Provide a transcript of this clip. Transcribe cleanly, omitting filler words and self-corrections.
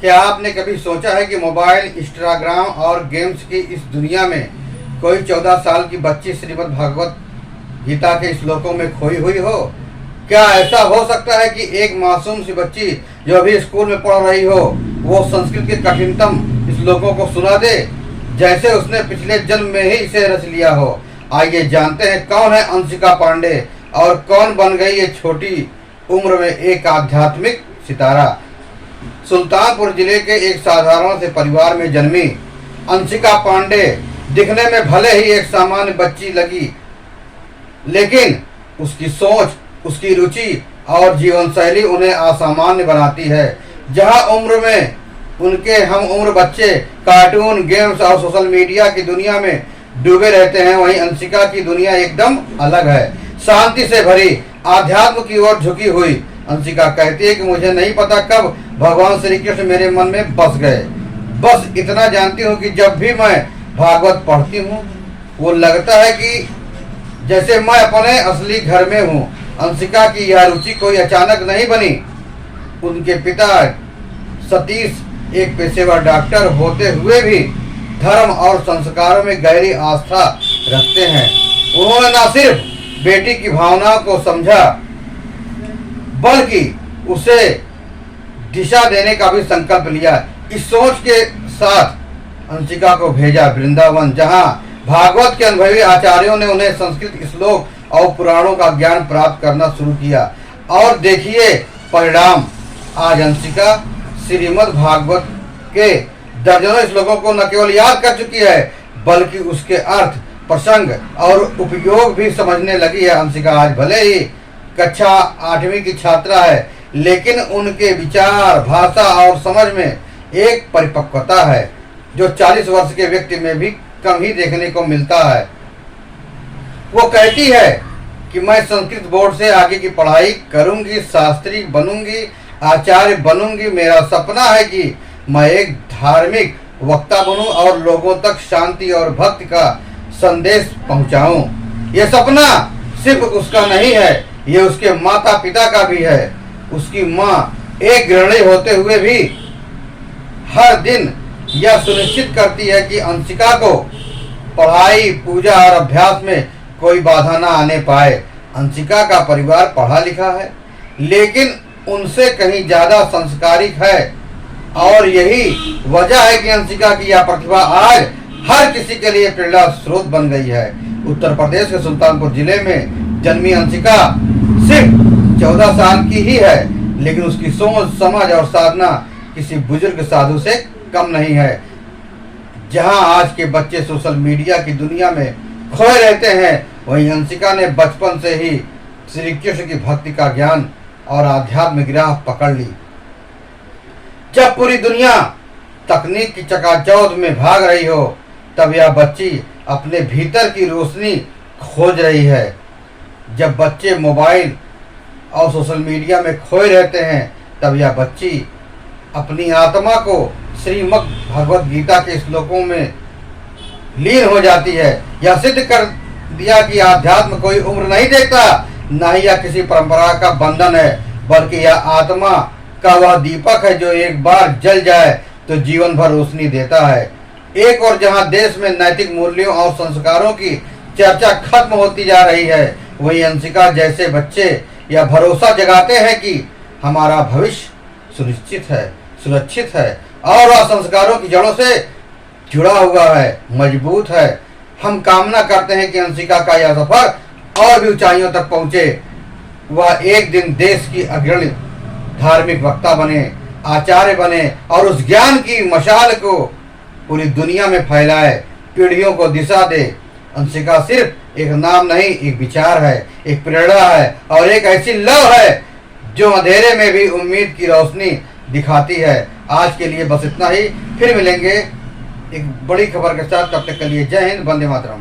क्या आपने कभी सोचा है कि मोबाइल, इंस्टाग्राम और गेम्स की इस दुनिया में कोई 14 साल की बच्ची श्रीमद् भागवत गीता के श्लोकों में खोई हुई हो? क्या ऐसा हो सकता है कि एक मासूम सी बच्ची जो अभी स्कूल में पढ़ रही हो वो संस्कृत के कठिनतम श्लोकों को सुना दे जैसे उसने पिछले जन्म में ही इसे रच लिया हो? आइए जानते हैं कौन है अंशिका पांडे और कौन बन गई ये छोटी उम्र में एक आध्यात्मिक सितारा। सुल्तानपुर जिले के एक साधारण से परिवार में जन्मी अंशिका पांडे दिखने में भले ही एक सामान्य बच्ची लगी, लेकिन उसकी सोच, उसकी रुचि और जीवन शैली उन्हें असामान्य बनाती है। जहां उम्र में उनके हम उम्र बच्चे कार्टून, गेम्स और सोशल मीडिया की दुनिया में डूबे रहते हैं, वहीं अंशिका की दुनिया एकदम अलग है, शांति से भरी, आध्यात्म की ओर झुकी हुई। अंशिका कहती है कि मुझे नहीं पता कब भगवान श्री कृष्ण मेरे मन में बस गए। बस इतना जानती हूँ कि जब भी मैं भागवत पढ़ती हूँ वो लगता है कि जैसे मैं अपने असली घर में हूँ। अंशिका की यह रुचि कोई अचानक नहीं बनी। उनके पिता सतीश एक पेशेवर डॉक्टर होते हुए भी धर्म और संस्कारों में गहरी आस्था रखते हैं। उन्होंने न सिर्फ बेटी की भावनाओं को समझा बल्कि उसे दिशा देने का भी संकल्प लिया। इस सोच के साथ अंशिका को भेजा वृंदावन, जहां भागवत के अनुभवी आचार्यों ने उन्हें संस्कृत श्लोक और पुराणों का ज्ञान प्राप्त करना शुरू किया। और देखिए परिणाम, आज अंशिका श्रीमद् भागवत के दर्जनों श्लोकों को न केवल याद कर चुकी है बल्कि उसके अर्थ, प्रसंग और उपयोग भी समझने लगी है। अंशिका आज भले ही कक्षा 8वीं की छात्रा है, लेकिन उनके विचार, भाषा और समझ में एक परिपक्वता है जो 40 वर्ष के व्यक्ति में भी कम ही देखने को मिलता है। वो कहती है कि मैं संस्कृत बोर्ड से आगे की पढ़ाई करूंगी, शास्त्री बनूंगी, आचार्य बनूंगी। मेरा सपना है कि मैं एक धार्मिक वक्ता बनूं और लोगों तक शांति और भक्ति का संदेश पहुंचाऊं। यह सपना सिर्फ उसका नहीं है, ये उसके माता पिता का भी है। उसकी माँ एक गृहिणी होते हुए भी हर दिन यह सुनिश्चित करती है कि अंशिका को पढ़ाई, पूजा और अभ्यास में कोई बाधा ना आने पाए। अंशिका का परिवार पढ़ा लिखा है, लेकिन उनसे कहीं ज्यादा संस्कारिक है और यही वजह है कि अंशिका की यह प्रतिभा आज हर किसी के लिए प्रेरणा स्रोत बन गई है। उत्तर प्रदेश के सुल्तानपुर जिले में जन्मी अंशिका सिर्फ 14 साल की ही है, लेकिन उसकी सोच, समझ और साधना किसी बुजुर्ग साधु से कम नहीं है। जहां आज के बच्चे सोशल मीडिया की दुनिया में खोए रहते हैं, वहीं अंशिका ने बचपन से ही श्री कृष्ण की भक्ति का ज्ञान और आध्यात्मिक राह पकड़ ली। जब पूरी दुनिया तकनीक की चकाचौंध में भाग रही हो, तब यह बच्ची अपने भीतर की रोशनी खोज रही है। जब बच्चे मोबाइल और सोशल मीडिया में खोए रहते हैं, तब यह बच्ची अपनी आत्मा को श्रीमद् भगवत गीता के श्लोकों में लीन हो जाती है। यह सिद्ध कर दिया कि आध्यात्म कोई उम्र नहीं देखता, न ही यह किसी परंपरा का बंधन है, बल्कि यह आत्मा का वह दीपक है जो एक बार जल जाए तो जीवन भर रोशनी देता है। एक और जहां देश में नैतिक मूल्यों और संस्कारों की चर्चा खत्म होती जा रही है, वहीं अंशिका जैसे बच्चे यह भरोसा जगाते हैं कि हमारा भविष्य सुनिश्चित है, सुरक्षित है और वह संस्कारों की जड़ों से जुड़ा हुआ है, मजबूत है। हम कामना करते हैं कि अंशिका का यह सफर और भी ऊंचाइयों तक पहुंचे। वह एक दिन देश की अग्रणी धार्मिक वक्ता बने, आचार्य बने और उस ज्ञान की मशाल को पूरी दुनिया में फैलाए, पीढ़ियों को दिशा दे। अंशिका सिर्फ एक नाम नहीं, एक विचार है, एक प्रेरणा है और एक ऐसी लव है जो अंधेरे में भी उम्मीद की रोशनी दिखाती है। आज के लिए बस इतना ही, फिर मिलेंगे एक बड़ी खबर के साथ। तब तक के लिए जय हिंद, वंदे मातरम।